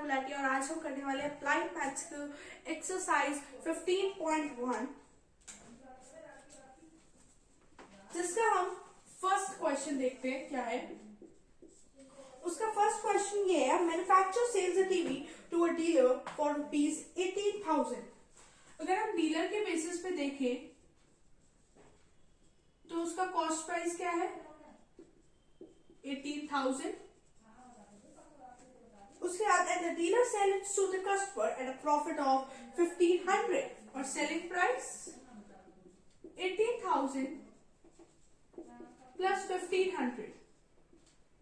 गुलाटी और आज हम करने वाले अप्लाइड मैथ्स के एक्सरसाइज 15.1 जिसका हम फर्स्ट क्वेश्चन देखते हैं क्या है। उसका फर्स्ट क्वेश्चन ये है, manufacture sells a TV to a dealer for ₹18,000। अगर हम डीलर के बेसिस पे देखें तो उसका कॉस्ट प्राइस क्या है 18,000। उसके बाद and the dealer sell it to the customer at a profit of 1,500 और selling price 18,000 plus 1,500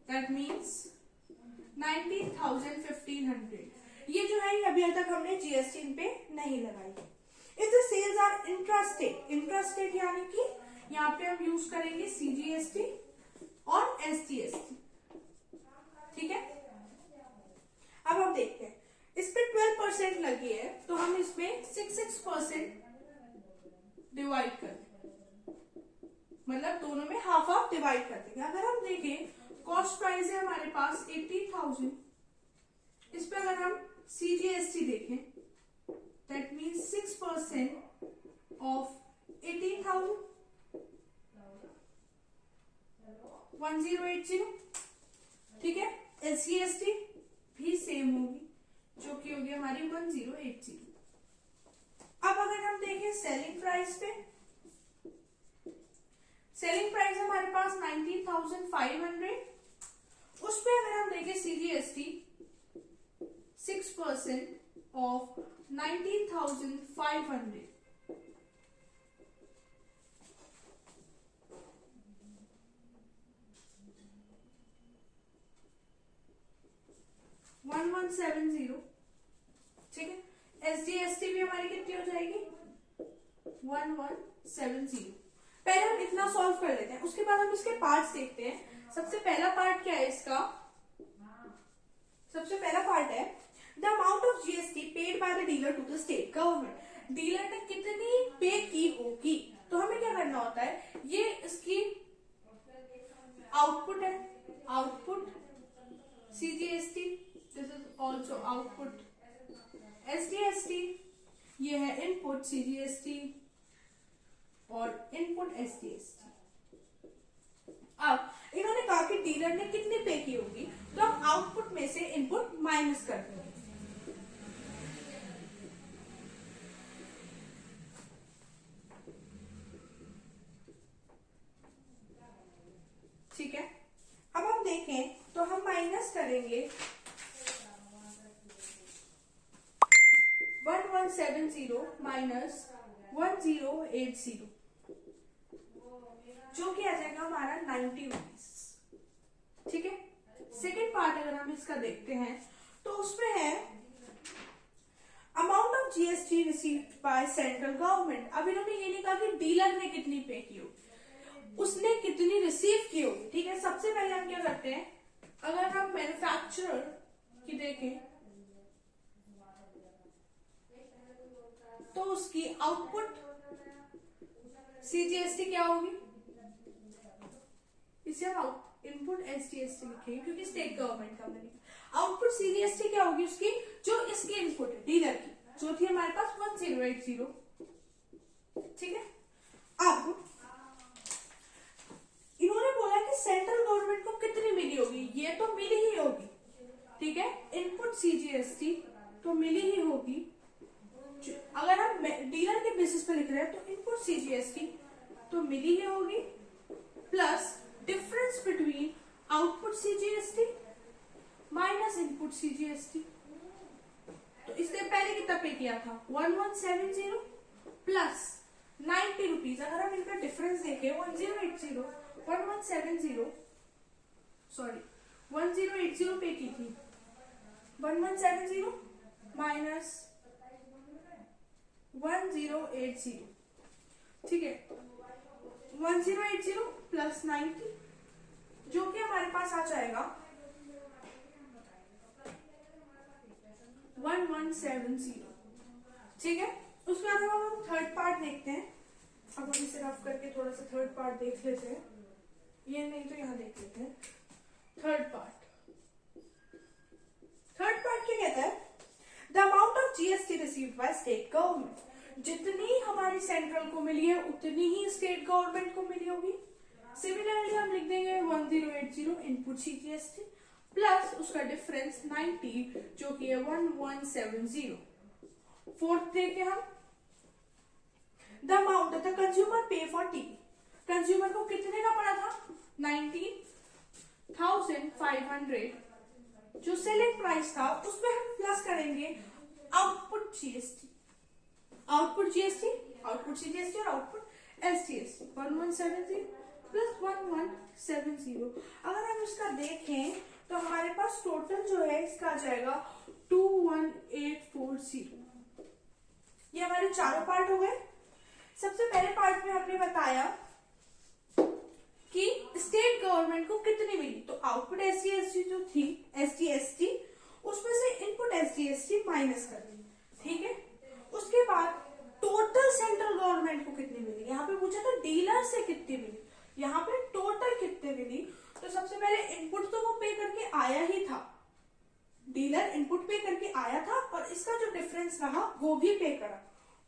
that means 19,1500। ये जो है अभी तक हमने जीएसटी इन पे नहीं लगाई। If the sales are intrastate, intrastate यानी कि यहाँ पे हम यूज करेंगे सीजीएसटी और एसजीएसटी, ठीक है। अब हम देखते हैं इस पे 12% लगी है तो हम इसमें 6% डिवाइड कर दें, मतलब दोनों में हाफ हाफ डिवाइड कर देंगे। अगर हम देखें कॉस्ट प्राइस है हमारे पास 18,000, इस पे अगर हम सीजीएसटी देखें दैट मीन्स 6% ऑफ 18,000 1080, ठीक है। एसजीएसटी भी सेम होगी जो कि होगी हमारी 1080। अब अगर हम देखें सेलिंग प्राइस पे, सेलिंग प्राइस हमारे पास 19,500, उस पे अगर हम देखें सीजीएसटी 6% ऑफ 19,500 1170, ठीक है। एसजीएसटी भी हमारी कितनी हो जाएगी 1170। पहले हम इतना सॉल्व कर लेते हैं, उसके बाद हम इसके पार्ट्स देखते हैं। सबसे पहला पार्ट क्या है इसका, सबसे पहला पार्ट है the amount of GST paid by the dealer to the state government. Dealer ने कितनी पे की होगी, तो हमें क्या करना होता है, ये इसकी आउटपुट है, output CGST, this is also output SGST, ये है इनपुट सीजीएसटी और इनपुट एसजीएसटी। अब इन्होंने कहा कि डीलर ने कितनी पे की होगी, तो हम आउटपुट में से इनपुट माइनस कर देंगे। ठीक है। अब हम देखें तो हम माइनस करेंगे 1170 माइनस 1080 जो कि आ जाएगा हमारा 90 रुपीज, ठीक है। सेकेंड पार्ट अगर हम इसका देखते हैं तो उसमें है amount of GST received by central government. अब इन्होंने ये नहीं कहा कि डीलर ने कितनी पे की हो, उसने कितनी रिसीव की होगी, ठीक है। सबसे पहले हम क्या करते हैं, अगर हम मैन्युफैक्चरर की देखें तो उसकी आउटपुट सीजीएसटी क्या होगी, इसे हम इनपुट एसजीएसटी लिखेंगे क्योंकि स्टेट गवर्नमेंट का बनेगा। आउटपुट सीजीएसटी क्या होगी उसकी, जो इसकी इनपुट है डीलर की, जो थी हमारे पास 1080, ठीक है। अब इन्होंने बोला कि सेंट्रल गवर्नमेंट को कितनी मिली होगी, ये तो मिली ही होगी, ठीक है। इनपुट सीजीएसटी तो मिली ही होगी, अगर हम डीलर के बेसिस पे लिख रहे हैं तो इनपुट सीजीएसटी तो मिली ही होगी plus difference between output CGST minus input CGST. तो इससे पहले कितना पे किया था 1170 प्लस 90 रुपीज। अगर हम इनका डिफरेंस देखें 1080 पे की थी, 1170 माइनस 1080, ठीक है। 1080 प्लस 90 जो कि हमारे पास आ जाएगा 1170, ठीक है। उसके बाद हम थर्ड पार्ट देखते हैं। अब हम इसे रफ करके थोड़ा सा थर्ड पार्ट देख लेते हैं, ये नहीं तो यहाँ देख लेते हैं third part. Third part government क्या कहता है, the amount of GST received by state government, जितनी हमारी सेंट्रल को मिली है उतनी ही स्टेट गवर्नमेंट को मिली होगी। सिमिलरली हम लिख देंगे 1080 इनपुट सीजीएसटी प्लस उसका डिफरेंस 90 जो कि है 1170। फोर्थ देखे हम, द अमाउंट द कंज्यूमर पे फॉर टीवी, कंज्यूमर को कितने का पड़ा था 19,500, जो सेलिंग प्राइस था उसमें हम प्लस करेंगे output GST, output GST, output CGST और आउटपुट एसजीएसटी 1170 प्लस 1170। अगर हम इसका देखें तो हमारे पास टोटल जो है इसका आ जाएगा 21840। ये हमारे चारों पार्ट हो गए। सबसे पहले पार्ट में हमने बताया कि स्टेट गवर्नमेंट को कितनी मिली, तो आउटपुट एसजीएसटी जो थी एसजीएसटी उसमें से इनपुट एसजीएसटी माइनस कर दी, ठीक है। उसके बाद टोटल सेंट्रल गवर्नमेंट को कितनी मिली, यहाँ पे पूछा था डीलर से कितनी मिली, यहाँ पे टोटल कितने मिली। तो सबसे पहले इनपुट तो वो पे करके आया ही था, डीलर इनपुट पे करके आया था और इसका जो डिफरेंस रहा वो भी पे करा,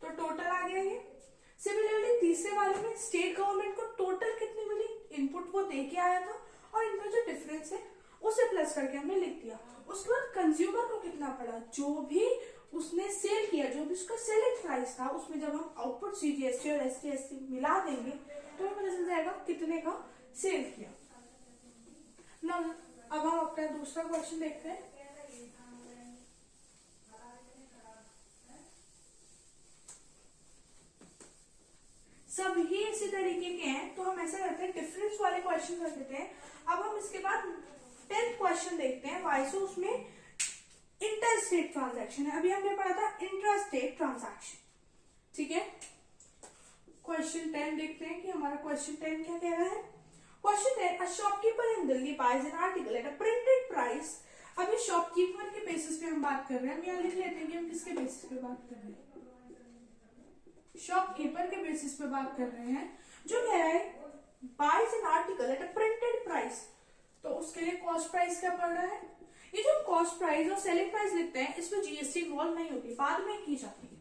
तो टोटल आ गया ये। सिमिलरली तीसरे वाले में स्टेट गवर्नमेंट को टोटल कितनी मिली, इनपुट वो दे के आया था और इनका जो डिफरेंस है उसे प्लस करके हमने लिख दिया। उसके बाद कंज्यूमर को कितना पड़ा, जो भी उसने सेल किया, जो भी उसका सेलिंग प्राइस था उसमें जब हम आउटपुट सीजीएसटी और एसजीएसटी मिला देंगे तो हमें पता चल जाएगा कितने का सेल किया ना। अब हम अपना दूसरा क्वेश्चन देखते हैं। सब ही इसी तरीके के हैं, तो हम ऐसा करते हैं डिफरेंस वाले क्वेश्चन कर देते हैं। अब हम इसके बाद 10th क्वेश्चन देखते हैं वाइसो, उसमें इंटर स्टेट ट्रांजैक्शन है। अभी हमने पढ़ा था इंट्रा स्टेट ट्रांजैक्शन, ठीक है। क्वेश्चन 10 देखते हैं कि हमारा क्वेश्चन 10 क्या कह रहा है। Question 10, a shopkeeper in Delhi buys an article at a printed price. अभी शॉपकीपर के बेसिस पे हम बात कर रहे हैं, हम यहाँ लिख लेते हैं कि हम किसके बेसिस पे बात कर रहे हैं, शॉपकीपर के बेसिस पे बात कर रहे हैं, जो कह रहा है buys an article at a printed price, तो उसके लिए कॉस्ट प्राइस क्या पड़ रहा है। ये जो कॉस्ट प्राइस और सेलिंग प्राइस लिखते हैं इसमें जीएसटी इन्वॉल्व नहीं होती, बाद में की जाती है,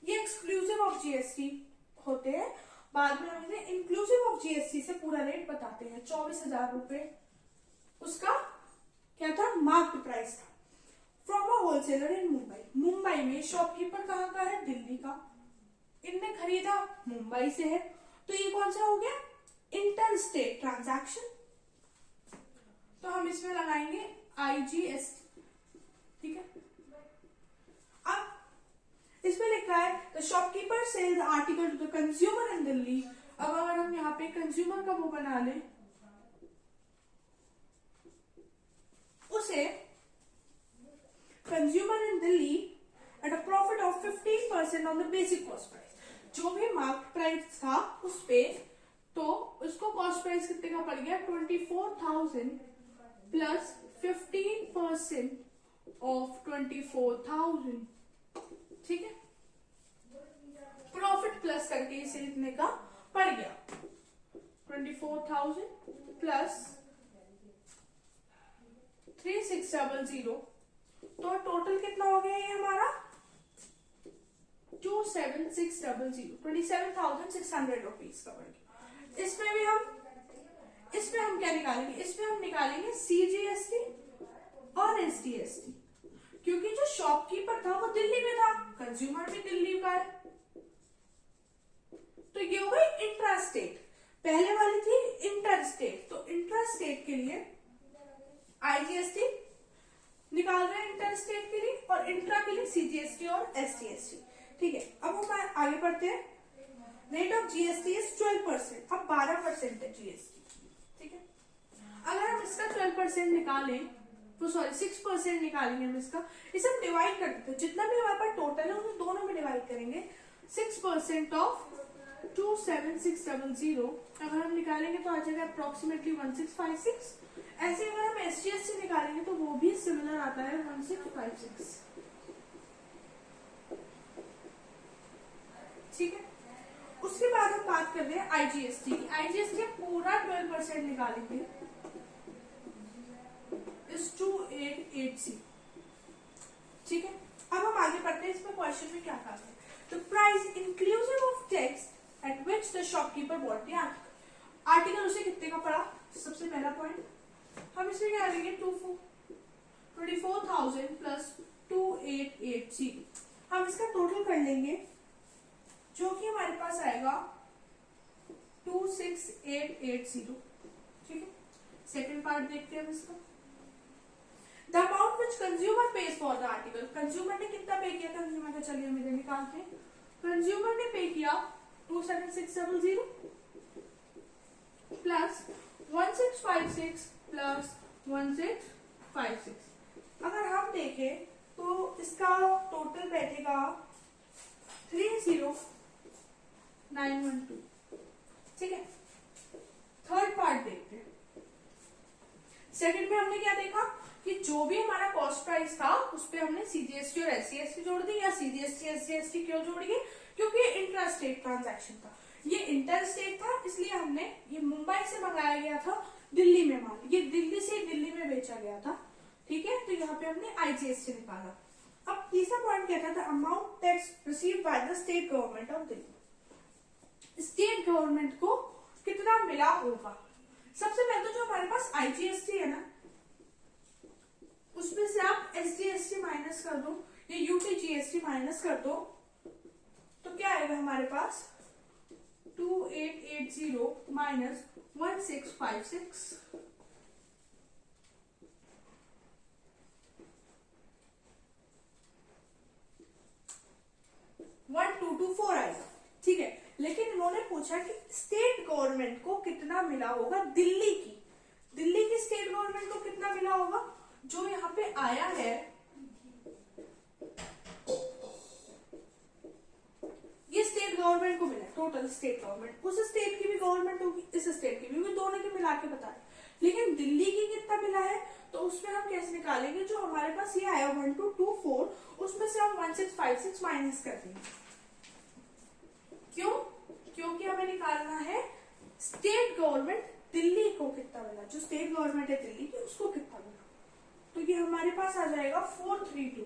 ये एक्सक्लूसिव ऑफ जीएसटी होते हैं, बाद में हम इन्हें इंक्लूसिव ऑफ जीएसटी से पूरा रेट बताते हैं। 24,000 रुपए उसका क्या था, मार्क्ड प्राइस था फ्रॉम अ होलसेलर इन मुंबई। मुंबई में शॉपकीपर कहाँ का है, दिल्ली का, इनने खरीदा मुंबई से है, तो ये कौन सा हो गया, इंटर स्टेट ट्रांजैक्शन। तो हम इसमें लगाएंगे आईजीएसटी, ठीक है। अब इसमें लिखा है the shopkeeper sells article to the consumer in Delhi. अब अगर हम यहाँ पे कंज्यूमर का वो बना ले, उसे consumer in Delhi eight a profit of 15% on the basic cost price. जो भी मार्केट प्राइस था उस पे, तो उसको कॉस्ट प्राइस कितने का पड़ गया, 24,000 प्लस 15% ऑफ 24,000, ठीक है। प्रॉफिट प्लस करके इसे इतने का पड़ गया 24,000 प्लस 3600, तो टोटल कितना हो गया ये हमारा 27,600, 27,600 रुपीज का पड़ गया। इसमें हम क्या निकालेंगे, इसमें हम निकालेंगे सीजीएसटी और एसटीएसटी, क्योंकि जो शॉपकीपर था वो दिल्ली में था, कंज्यूमर भी दिल्ली का है, तो ये हो गई इंट्रा स्टेट। पहले वाली थी इंटर स्टेट, तो इंट्रा स्टेट के लिए आईजीएसटी निकाल रहे हैं इंटर स्टेट के लिए, और इंट्रा के लिए सीजीएसटी और एसटीएसटी, ठीक है। अब हम आगे बढ़ते हैं। रेट ऑफ जीएसटी इज 12%, अब 12% है जीएसटी, ठीक है। अगर हम इसका 12% निकालें, तो सॉरी 6% निकालेंगे हम इसका, इसे हम डिवाइड कर देते हैं, जितना भी हमारे पास टोटल है उसे दोनों में डिवाइड करेंगे। 6% ऑफ 27,600 अगर हम निकालेंगे तो आ जाएगा अप्रोक्सीमेटली 1656। ऐसे अगर हम एसटीएसटी निकालेंगे तो वो भी सिमिलर आता है 1656, ठीक है। उसके बाद हम बात कर रहे हैं आईजीएसटी की। आईजीएसटी पूरा 12% निकालेंगे, इज 2880। ठीक है, अब हम आगे बढ़ते हैं। इसमें क्वेश्चन में क्या कहा है, the price inclusive of tax at which the shopkeeper bought the article. Article उसे कितने का पड़ा, सबसे पहला पॉइंट हम इसमें क्या करेंगे, 24,000 प्लस 2880, हम इसका टोटल कर लेंगे जो कि हमारे पास आएगा 26,880। ठीक है, सेकेंड पार्ट देखते हैं हम इसका। The amount which consumer page for the article, consumer ने कितना पे किया, कंज्यूमर का चलिए हम इधर निकालते हैं। कंज्यूमर ने पे किया 27600 प्लस 1656 प्लस 1656। अगर हम देखें तो इसका टोटल बैठेगा 30912। ठीक है, थर्ड पार्ट देखते हैं। सेकंड में हमने क्या देखा कि जो भी हमारा कॉस्ट प्राइस था उस पे हमने सीजीएसटी और एससीएसटी जोड़ दी, या सीजीएसटी एससीएसटी क्यों जोड़ी, क्योंकि ये इंट्रा स्टेट ट्रांजैक्शन था, ये इंटर स्टेट था, इसलिए हमने ये मुंबई से मंगाया गया था दिल्ली में माल, ये दिल्ली से दिल्ली में बेचा गया था। ठीक है, तो यहाँ पे हमने आईजीएसटी निकाला। अब तीसरा पॉइंट क्या था, amount tax received by the state government of Delhi, state government को कितना मिला होगा। सबसे पहले तो जो हमारे पास आईजीएसटी है ना, उसमें से आप एसजीएसटी माइनस कर दो या यूटीजीएसटी माइनस कर दो, तो क्या आएगा हमारे पास 2880 माइनस 1656, 1224 आएगा। ठीक है, लेकिन इन्होंने पूछा कि स्टेट गवर्नमेंट को कितना मिला होगा, दिल्ली की स्टेट गवर्नमेंट को कितना मिला होगा। जो यहाँ पे आया है ये स्टेट गवर्नमेंट को मिला, टोटल स्टेट गवर्नमेंट, उस स्टेट की भी गवर्नमेंट होगी, इस स्टेट की भी, दोनों के मिला के बता रहे। लेकिन दिल्ली की कितना मिला है, तो उसमें हम कैसे निकालेंगे, जो हमारे पास ये आया 1224, उसमें से हम 1656 माइनस कर देंगे। क्यों, क्योंकि हमें निकालना है स्टेट गवर्नमेंट दिल्ली को कितना मिला, जो स्टेट गवर्नमेंट है दिल्ली की उसको कितना मिला, तो ये हमारे पास आ जाएगा 432।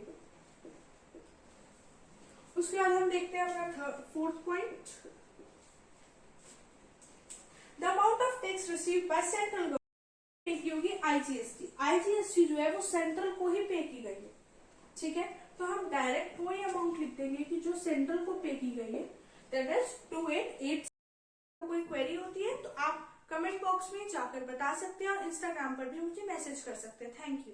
उसके बाद हम देखते हैं अपना fourth point, the amount of tax received by central government पे की होगी आईजीएसटी। आईजीएसटी जो है वो सेंट्रल को ही पे की गई है। ठीक है, तो हम डायरेक्ट वही अमाउंट लिख देंगे कि जो सेंट्रल को पे की गई है, दैट इज 2880। कोई क्वेरी होती है तो आप कमेंट बॉक्स में जाकर बता सकते हैं और इंस्टाग्राम पर भी मुझे मैसेज कर सकते हैं। Thank you.